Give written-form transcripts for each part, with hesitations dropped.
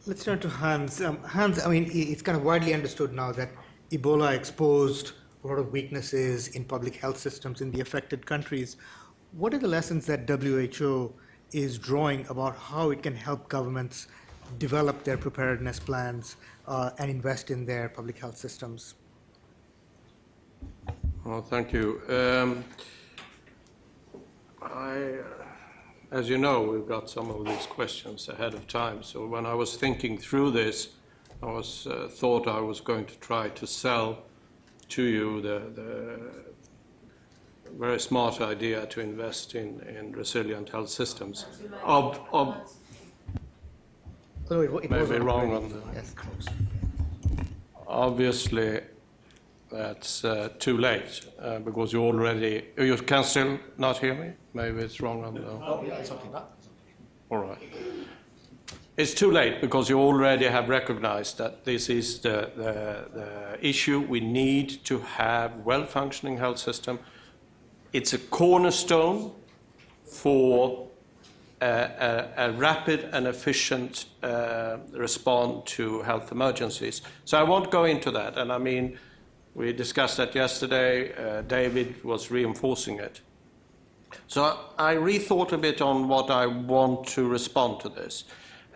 Let's turn to Hans. Hans, I mean, it's kind of widely understood now that Ebola exposed a lot of weaknesses in public health systems in the affected countries. What are the lessons that WHO is drawing about how it can help governments develop their preparedness plans and invest in their public health systems? Well, thank you. As you know, we've got some of these questions ahead of time. So when I was thinking through this, I thought I was going to try to sell to you the very smart idea to invest in resilient health systems. Maybe wrong on the. Yes. Obviously, that's too late because you can still not hear me? Maybe it's wrong on the. Oh, yeah, it's okay. All right. It's too late because you already have recognized that this is the issue. We need to have well-functioning health system. It's a cornerstone for a rapid and efficient response to health emergencies. So I won't go into that. And I mean, we discussed that yesterday. David was reinforcing it. So I rethought a bit on what I want to respond to this.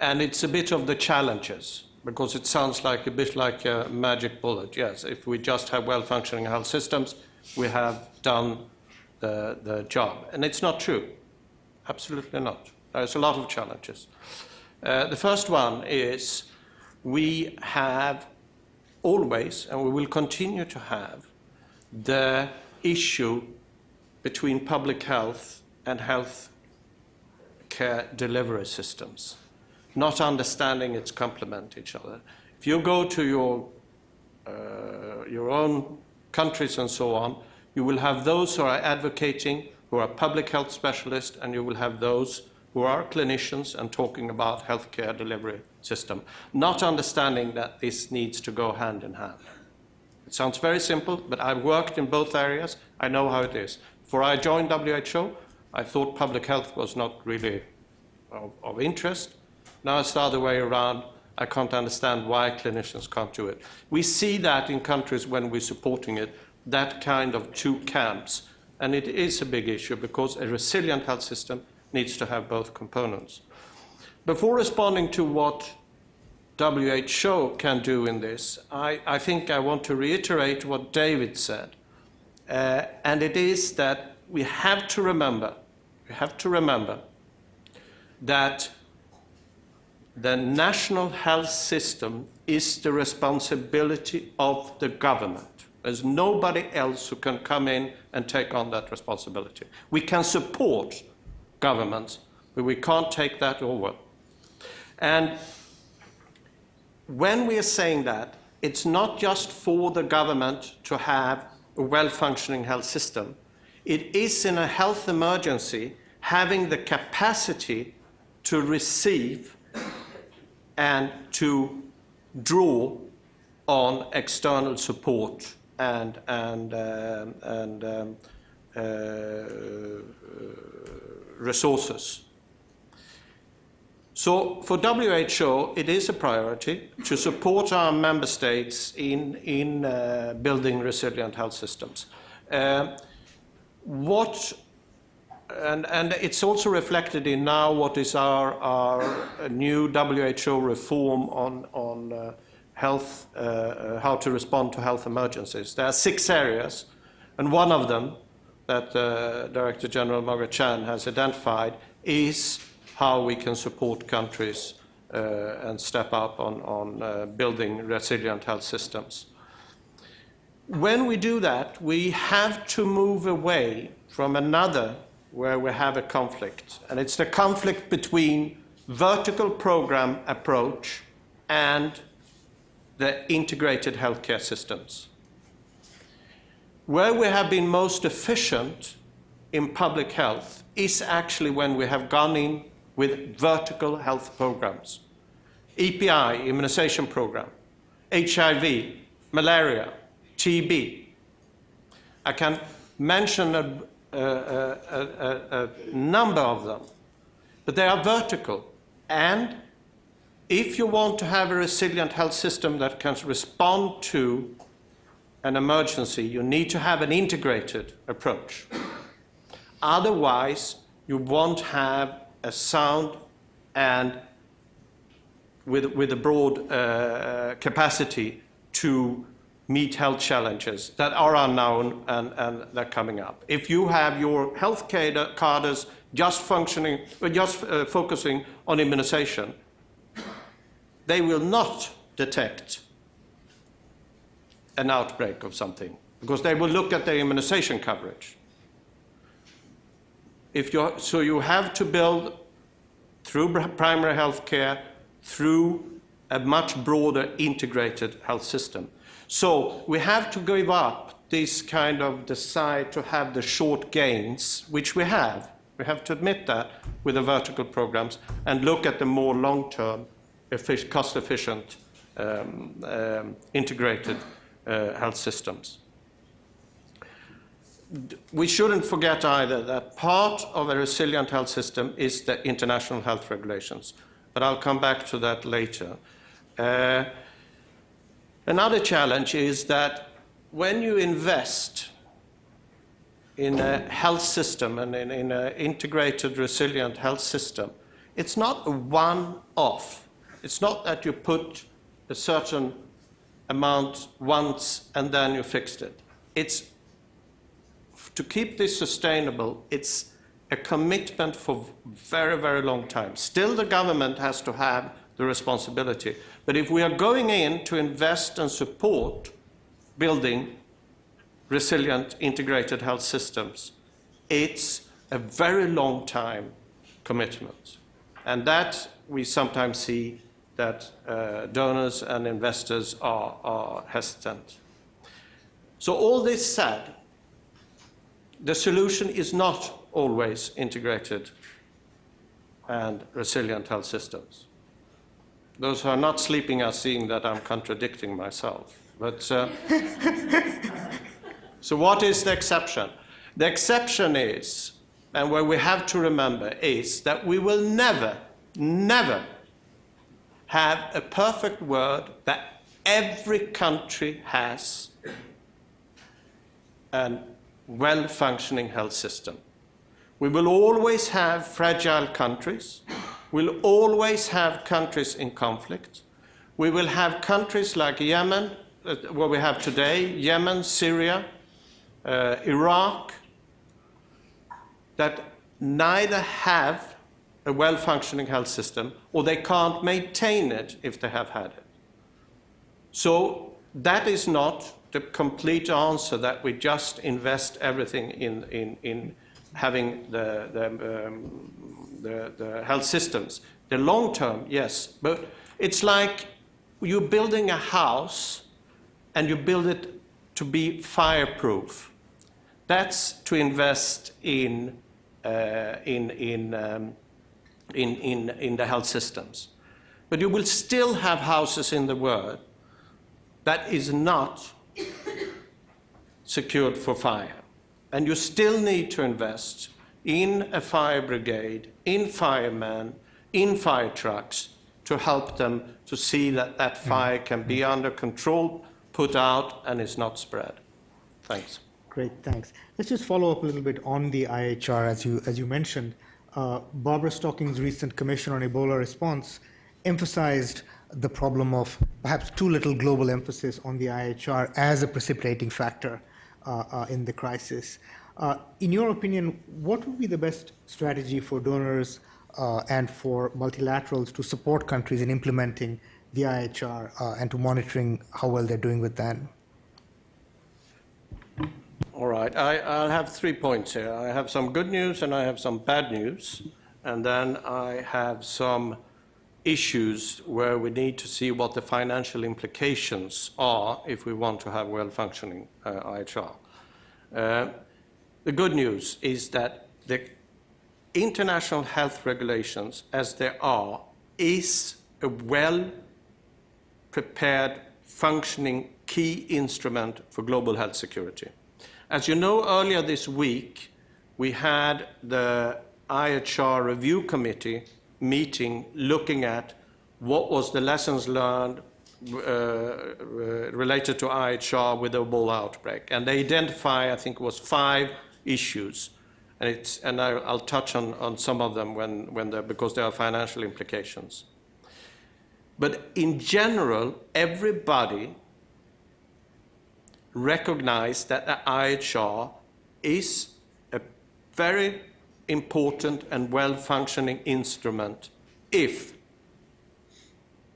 And it's a bit of the challenges, because it sounds like a bit like a magic bullet. Yes, if we just have well-functioning health systems, we have done the job. And it's not true. Absolutely not. There's a lot of challenges. The first one is we have always, and we will continue to have, the issue between public health and health care delivery systems, not understanding its complement each other. If you go to your own countries and so on, you will have those who are advocating, who are public health specialists, and you will have those who are clinicians and talking about healthcare delivery system, not understanding that this needs to go hand in hand. It sounds very simple, but I've worked in both areas. I know how it is. Before I joined WHO, I thought public health was not really of interest. Now it's the other way around. I can't understand why clinicians can't do it. We see that in countries when we're supporting it, that kind of two camps. And it is a big issue because a resilient health system needs to have both components. Before responding to what WHO can do in this, I think I want to reiterate what David said. And it is that we have to remember that the national health system is the responsibility of the government. There's nobody else who can come in and take on that responsibility. We can support governments, but we can't take that over. And when we are saying that, it's not just for the government to have a well-functioning health system. It is in a health emergency having the capacity to receive and to draw on external support and resources. So for WHO, it is a priority to support our member states in building resilient health systems. And it's also reflected in now what is our new WHO reform on health, how to respond to health emergencies. There are 6 areas, and one of them that Director General Margaret Chan has identified is how we can support countries and step up on building resilient health systems. When we do that, we have to move away from another where we have a conflict, and it's the conflict between vertical program approach and the integrated healthcare systems. Where we have been most efficient in public health is actually when we have gone in with vertical health programs. EPI, immunization program, HIV, malaria, TB. I can mention a number of them, but they are vertical, and if you want to have a resilient health system that can respond to an emergency, you need to have an integrated approach. Otherwise, you won't have a sound and with a broad capacity to meet health challenges that are unknown and they're coming up. If you have your health cadres just focusing on immunization, they will not detect an outbreak of something because they will look at their immunization coverage. So you have to build through primary health care, through a much broader integrated health system. So we have to give up this kind of desire to have the short gains, which we have. We have to admit that with the vertical programs and look at the more long-term, cost-efficient, integrated health systems. We shouldn't forget either that part of a resilient health system is the international health regulations, but I'll come back to that later. Another challenge is that when you invest in a health system and in an integrated, resilient health system, it's not a one-off. It's not that you put a certain amount once and then you fixed it. It's to keep this sustainable, it's a commitment for very, very long time. Still, the government has to have the responsibility. But if we are going in to invest and support building resilient, integrated health systems, it's a very long time commitment. And that we sometimes see that donors and investors are hesitant. So all this said, the solution is not always integrated and resilient health systems. Those who are not sleeping are seeing that I'm contradicting myself. But so what is the exception? The exception is, and what we have to remember is that we will never, never have a perfect world that every country has a well-functioning health system. We will always have fragile countries. We'll always have countries in conflict. We will have countries like Yemen, what we have today, Yemen, Syria, Iraq, that neither have a well-functioning health system or they can't maintain it if they have had it. So that is not the complete answer that we just invest everything in having the health systems. The long term, yes, but it's like you're building a house and you build it to be fireproof. That's to invest in the health systems. But you will still have houses in the world that is not secured for fire. And you still need to invest in a fire brigade, in firemen, in fire trucks to help them to see that that fire can be under control, put out, and is not spread. Thanks. Great, thanks. Let's just follow up a little bit on the IHR, as you mentioned. Barbara Stocking's recent Commission on Ebola Response emphasized the problem of perhaps too little global emphasis on the IHR as a precipitating factor in the crisis. In your opinion, what would be the best strategy for donors and for multilaterals to support countries in implementing the IHR and to monitoring how well they're doing with that? All right, I'll have 3 points here. I have some good news and I have some bad news, and then I have some issues where we need to see what the financial implications are if we want to have well-functioning IHR. The good news is that the international health regulations, as they are, is a well-prepared, functioning key instrument for global health security. As you know, earlier this week, we had the IHR Review Committee meeting looking at what was the lessons learned related to IHR with the Ebola outbreak. And they identify, I think it was 5 issues. And I'll touch on some of them because there are financial implications. But in general, everybody recognized that the IHR is a very important and well-functioning instrument if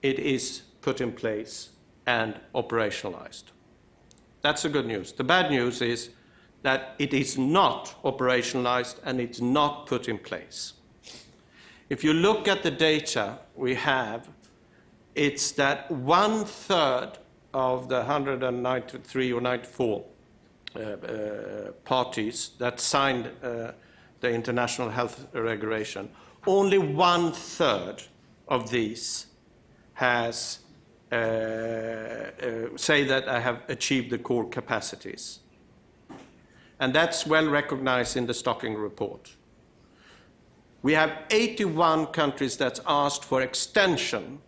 it is put in place and operationalized. That's the good news. The bad news is that it is not operationalized and it's not put in place. If you look at the data we have, it's that 1/3 of the 193 or 94 parties that signed the International Health Regulation, only 1/3 of these has say that I have achieved the core capacities. And that's well recognized in the Stocking report. We have 81 countries that's asked for extension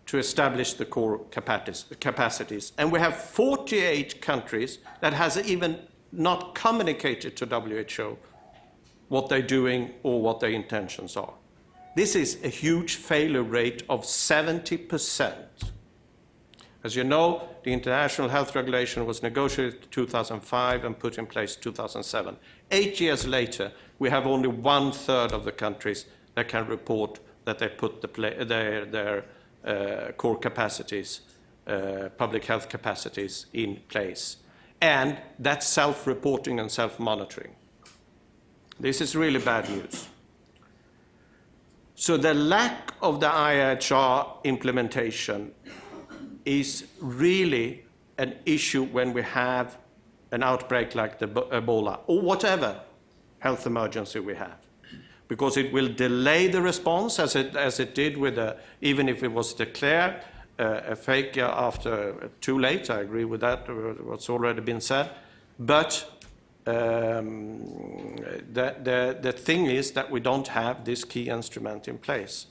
to establish the core capacities. And we have 48 countries that has even not communicated to WHO what they're doing or what their intentions are. This is a huge failure rate of 70%. As you know, the International Health Regulation was negotiated in 2005 and put in place 2007. 8 years later, we have only 1/3 of the countries that can report that they put their core capacities, public health capacities in place. And that's self-reporting and self-monitoring. This is really bad news. So the lack of the IHR implementation is really an issue when we have an outbreak like the Ebola or whatever health emergency we have, because it will delay the response as it did with even if it was declared a fake after too late. I agree with that, what's already been said. But the thing is that we don't have this key instrument in place.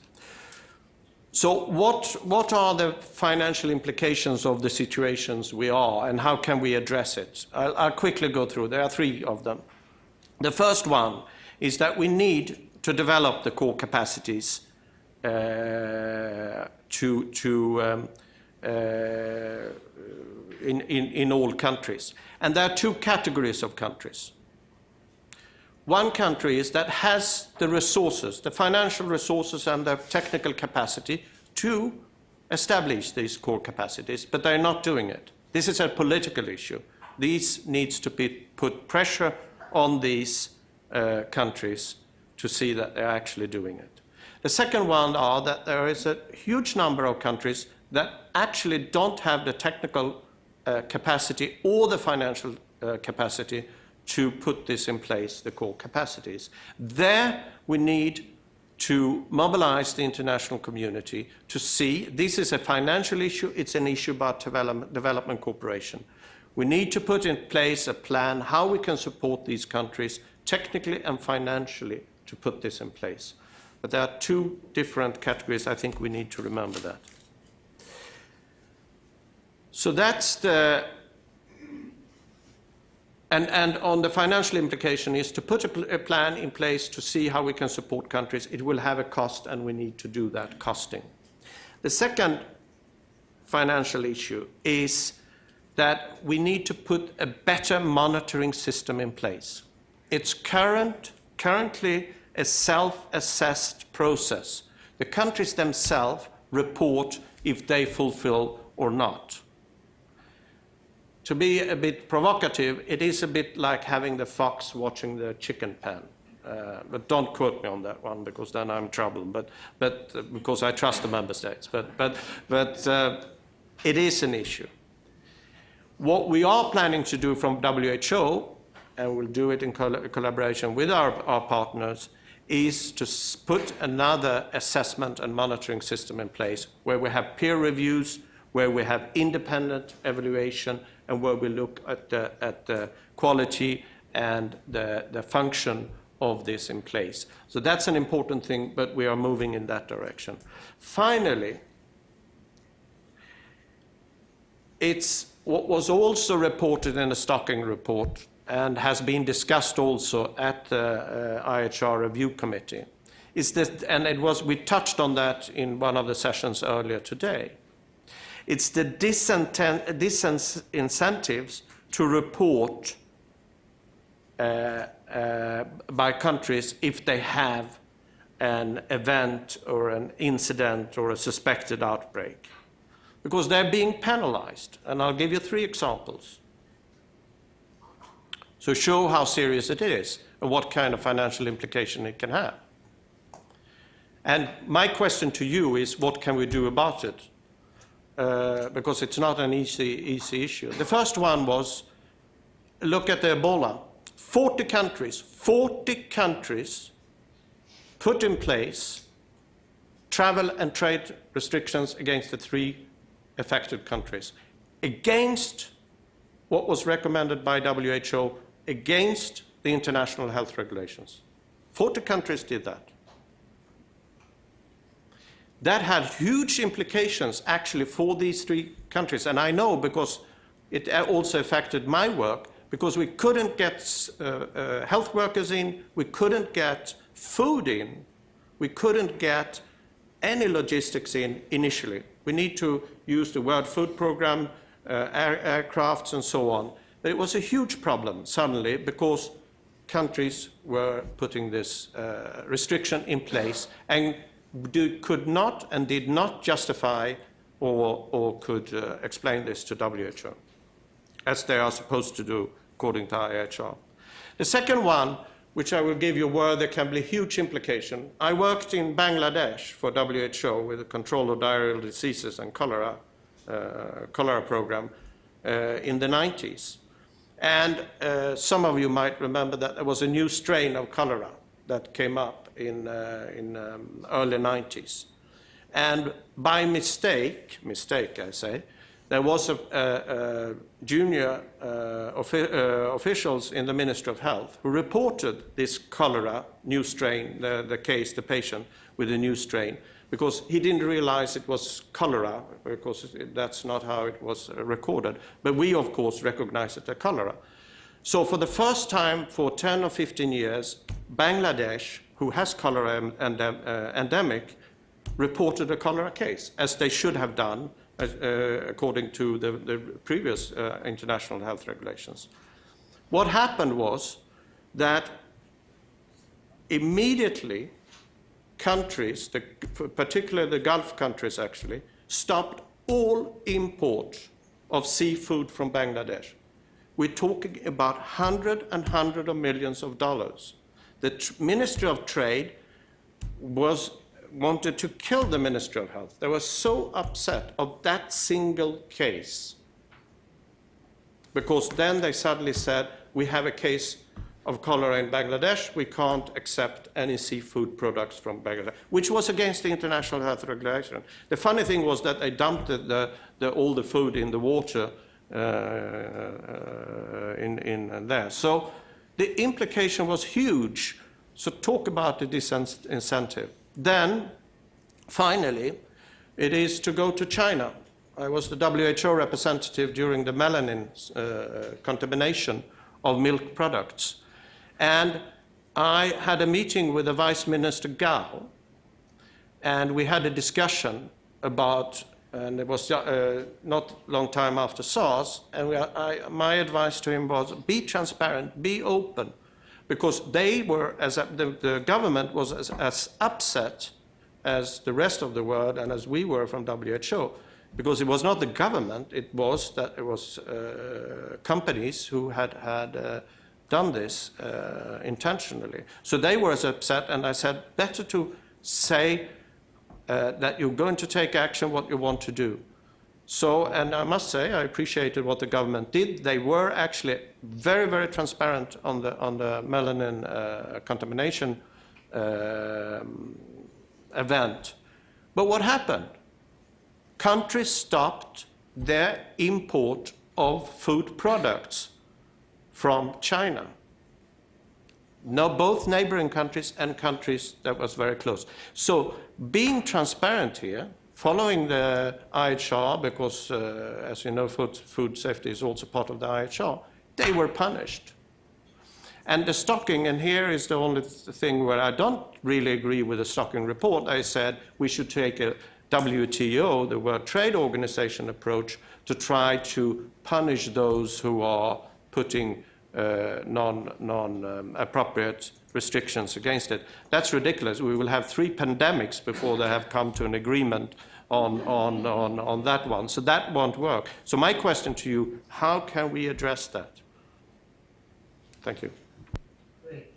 So what are the financial implications of the situations we are, and how can we address it? I'll quickly go through. There are 3 of them. The first one is that we need to develop the core capacities in all countries. And there are 2 categories of countries. One country is that has the resources, the financial resources and the technical capacity to establish these core capacities, but they're not doing it. This is a political issue. This needs to put pressure on these countries to see that they're actually doing it. The second one are that there is a huge number of countries that actually don't have the technical capacity or the financial capacity to put this in place, the core capacities. There we need to mobilize the international community to see this is a financial issue, it's an issue about development cooperation. We need to put in place a plan how we can support these countries technically and financially to put this in place. But there are 2 different categories. I think we need to remember that. So that's the... And on the financial implication is to put a plan in place to see how we can support countries. It will have a cost, and we need to do that costing. The second financial issue is that we need to put a better monitoring system in place. It's currently a self-assessed process. The countries themselves report if they fulfill or not. To be a bit provocative, it is a bit like having the fox watching the chicken pen. But don't quote me on that one, because then I'm in trouble. But because I trust the member states. But it is an issue. What we are planning to do from WHO, and we'll do it in collaboration with our partners, is to put another assessment and monitoring system in place where we have peer reviews, where we have independent evaluation, and where we look at the quality and the function of this in place. So that's an important thing, but we are moving in that direction. Finally, it's what was also reported in the Stocking report and has been discussed also at the IHR review committee, is that, and we touched on that in one of the sessions earlier today, it's the disincentives to report by countries if they have an event or an incident or a suspected outbreak, because they're being penalized. And I'll give you 3 examples to show how serious it is and what kind of financial implication it can have. And my question to you is, what can we do about it? Because it's not an easy issue. The first one was, look at the Ebola. 40 countries put in place travel and trade restrictions against the 3 affected countries, against what was recommended by WHO, against the international health regulations. 40 countries did that. That had huge implications actually for these 3 countries. And I know because it also affected my work, because we couldn't get health workers in, we couldn't get food in, we couldn't get any logistics in initially. We need to use the World Food Programme, aircrafts and so on. But it was a huge problem suddenly because countries were putting this restriction in place and could not and did not justify or could explain this to WHO, as they are supposed to do according to IHR. The second one, which I will give you where there can be huge implication. I worked in Bangladesh for WHO with the control of diarrheal diseases and cholera program in the 90s. And some of you might remember that there was a new strain of cholera that came up in early 90s. And by mistake I say, there was a junior officials in the Ministry of Health who reported this cholera new strain, the patient with the new strain, because he didn't realize it was cholera, because that's not how it was recorded. But we, of course, recognize it as cholera. So for the first time for 10 or 15 years, Bangladesh, who has cholera endemic, reported a cholera case, as they should have done, according to the previous international health regulations. What happened was that immediately countries, particularly the Gulf countries actually, stopped all import of seafood from Bangladesh. We're talking about hundreds of millions of dollars. The Ministry of Trade wanted to kill the Ministry of Health. They were so upset of that single case, because then they suddenly said, we have a case of cholera in Bangladesh, we can't accept any seafood products from Bangladesh, which was against the international health regulation. The funny thing was that they dumped all the food in the water in there. So the implication was huge. So talk about the disincentive. Then, finally, it is to go to China. I was the WHO representative during the melanin contamination of milk products. And I had a meeting with the Vice Minister Gao, and we had a discussion about, and it was not long time after SARS, and my advice to him was, be transparent, be open, because they were, the government was as upset as the rest of the world and as we were from WHO, because it was not the government, it was companies who had done this intentionally. So they were as upset, and I said, better to say that you're going to take action, what you want to do. So, and I must say, I appreciated what the government did. They were actually very, very transparent on the melanin contamination event. But what happened? Countries stopped their import of food products from China. No, both neighboring countries and countries that was very close. So being transparent here, following the IHR, because as you know, food safety is also part of the IHR, they were punished. And the stocking, and here is the only thing where I don't really agree with the stocking report. I said we should take a WTO, the World Trade Organization approach, to try to punish those who are putting non-appropriate restrictions against it. That's ridiculous. We will have 3 pandemics before they have come to an agreement on that one. So that won't work. So my question to you, how can we address that? Thank you.